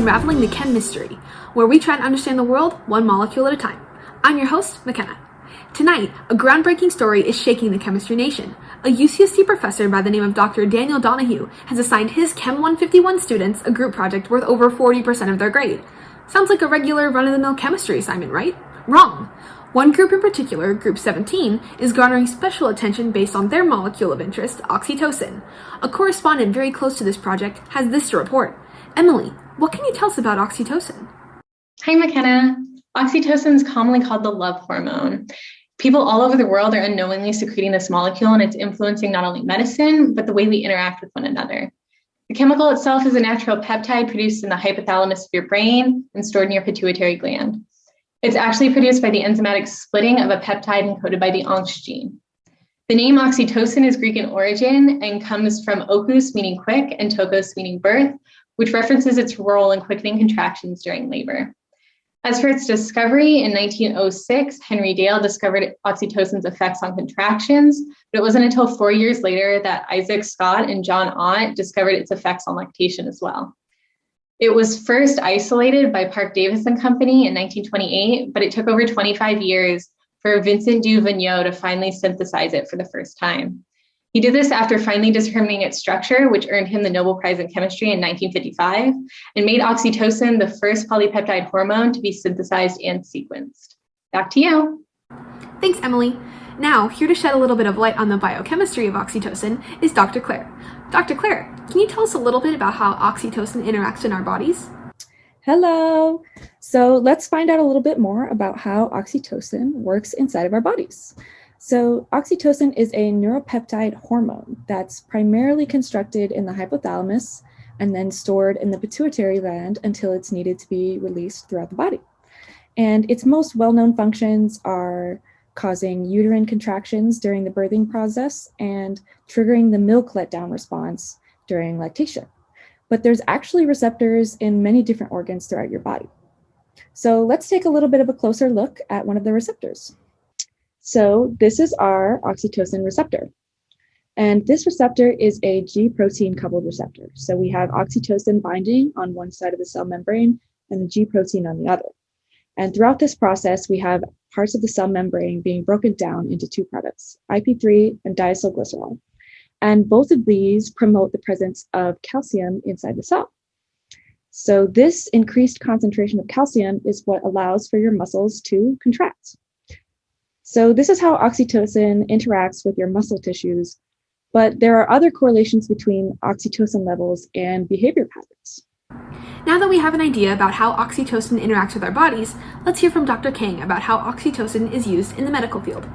Unraveling the Chem Mystery, where we try to understand the world one molecule at a time. I'm your host, Mckenna. Tonight, a groundbreaking story is shaking the chemistry nation. A UCSD professor by the name of Dr. Daniel Donahue has assigned his Chem 151 students a group project worth over 40% of their grade. Sounds like a regular run-of-the-mill chemistry assignment, right? Wrong. One group in particular, Group 17, is garnering special attention based on their molecule of interest, oxytocin. A correspondent very close to this project has this to report. Emily, what can you tell us about oxytocin? Hi, Mckenna. Oxytocin is commonly called the love hormone. People all over the world are unknowingly secreting this molecule, and it's influencing not only medicine, but the way we interact with one another. The chemical itself is a natural peptide produced in the hypothalamus of your brain and stored in your pituitary gland. It's actually produced by the enzymatic splitting of a peptide encoded by the ONC gene. The name oxytocin is Greek in origin and comes from okus, meaning quick, and tokos, meaning birth, which references its role in quickening contractions during labor. As for its discovery, in 1906, Henry Dale discovered oxytocin's effects on contractions, but it wasn't until 4 years later that Isaac Scott and John Ott discovered its effects on lactation as well. It was first isolated by Parke Davis and Company in 1928, but it took over 25 years for Vincent du Vigneault to finally synthesize it for the first time. He did this after finally determining its structure, which earned him the Nobel Prize in Chemistry in 1955, and made oxytocin the first polypeptide hormone to be synthesized and sequenced. Back to you. Thanks, Emily. Now, here to shed a little bit of light on the biochemistry of oxytocin is Dr. Claire. Dr. Claire, can you tell us a little bit about how oxytocin interacts in our bodies? Hello. So let's find out a little bit more about how oxytocin works inside of our bodies. So oxytocin is a neuropeptide hormone that's primarily constructed in the hypothalamus and then stored in the pituitary gland until it's needed to be released throughout the body. And its most well-known functions are causing uterine contractions during the birthing process and triggering the milk letdown response during lactation. But there's actually receptors in many different organs throughout your body. So let's take a little bit of a closer look at one of the receptors. So this is our oxytocin receptor. And this receptor is a G protein coupled receptor. So we have oxytocin binding on one side of the cell membrane and the G protein on the other. And throughout this process, we have parts of the cell membrane being broken down into two products, IP3 and diacylglycerol. And both of these promote the presence of calcium inside the cell. So this increased concentration of calcium is what allows for your muscles to contract. So this is how oxytocin interacts with your muscle tissues, but there are other correlations between oxytocin levels and behavior patterns. Now that we have an idea about how oxytocin interacts with our bodies, let's hear from Dr. Khang about how oxytocin is used in the medical field.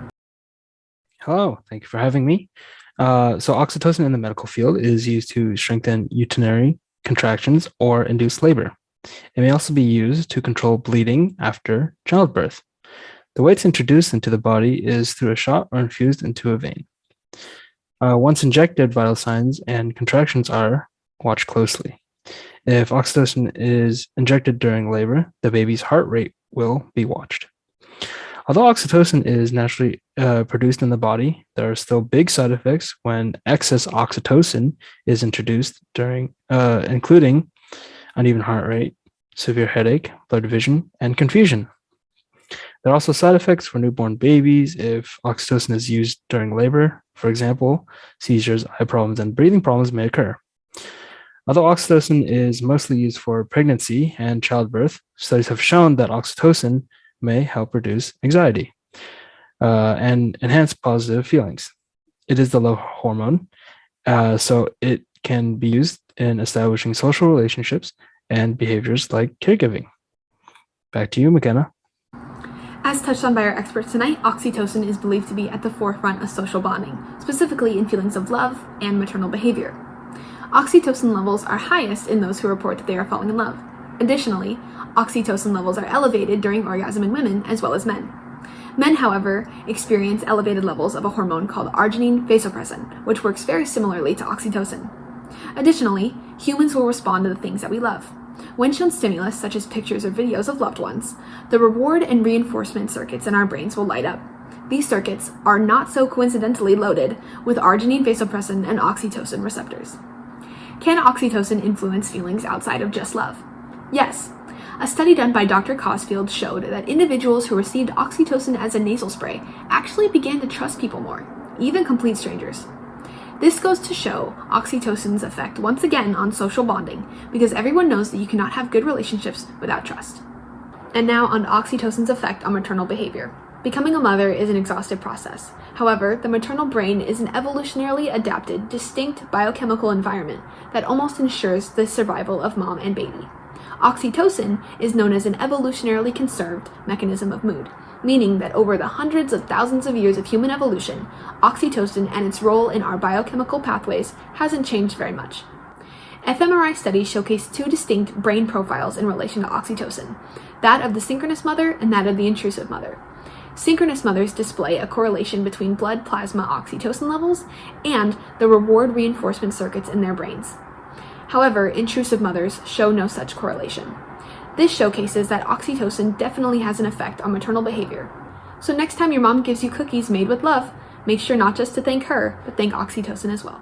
Hello, thank you for having me. So oxytocin in the medical field is used to strengthen urinary contractions or induce labor. It may also be used to control bleeding after childbirth. The way it's introduced into the body is through a shot or infused into a vein. Once injected, vital signs and contractions are watched closely. If oxytocin is injected during labor, the baby's heart rate will be watched. Although oxytocin is naturally produced in the body, there are still big side effects when excess oxytocin is introduced including uneven heart rate, severe headache, blurred vision, and confusion. There are also side effects for newborn babies if oxytocin is used during labor. For example, seizures, eye problems, and breathing problems may occur. Although oxytocin is mostly used for pregnancy and childbirth, studies have shown that oxytocin may help reduce anxiety and enhance positive feelings. It is the love hormone, so it can be used in establishing social relationships and behaviors like caregiving. Back to you, Mckenna. As touched on by our experts tonight, oxytocin is believed to be at the forefront of social bonding, specifically in feelings of love and maternal behavior. Oxytocin levels are highest in those who report that they are falling in love. Additionally, oxytocin levels are elevated during orgasm in women as well as men. Men, however, experience elevated levels of a hormone called arginine vasopressin, which works very similarly to oxytocin. Additionally, humans will respond to the things that we love. When shown stimulus, such as pictures or videos of loved ones, the reward and reinforcement circuits in our brains will light up. These circuits are not so coincidentally loaded with arginine vasopressin and oxytocin receptors. Can oxytocin influence feelings outside of just love? Yes. A study done by Dr. Cosfield showed that individuals who received oxytocin as a nasal spray actually began to trust people more, even complete strangers. This goes to show oxytocin's effect once again on social bonding, because everyone knows that you cannot have good relationships without trust. And now on oxytocin's effect on maternal behavior. Becoming a mother is an exhaustive process. However, the maternal brain is an evolutionarily adapted, distinct biochemical environment that almost ensures the survival of mom and baby. Oxytocin is known as an evolutionarily conserved mechanism of mood, meaning that over the hundreds of thousands of years of human evolution, oxytocin and its role in our biochemical pathways hasn't changed very much. fMRI studies showcase two distinct brain profiles in relation to oxytocin, that of the synchronous mother and that of the intrusive mother. Synchronous mothers display a correlation between blood plasma oxytocin levels and the reward reinforcement circuits in their brains. However, intrusive mothers show no such correlation. This showcases that oxytocin definitely has an effect on maternal behavior. So next time your mom gives you cookies made with love, make sure not just to thank her, but thank oxytocin as well.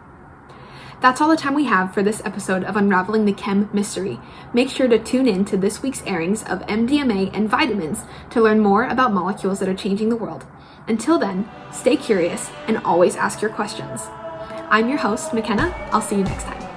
That's all the time we have for this episode of Unraveling the Chem Mystery. Make sure to tune in to this week's airings of MDMA and vitamins to learn more about molecules that are changing the world. Until then, stay curious and always ask your questions. I'm your host, Mckenna. I'll see you next time.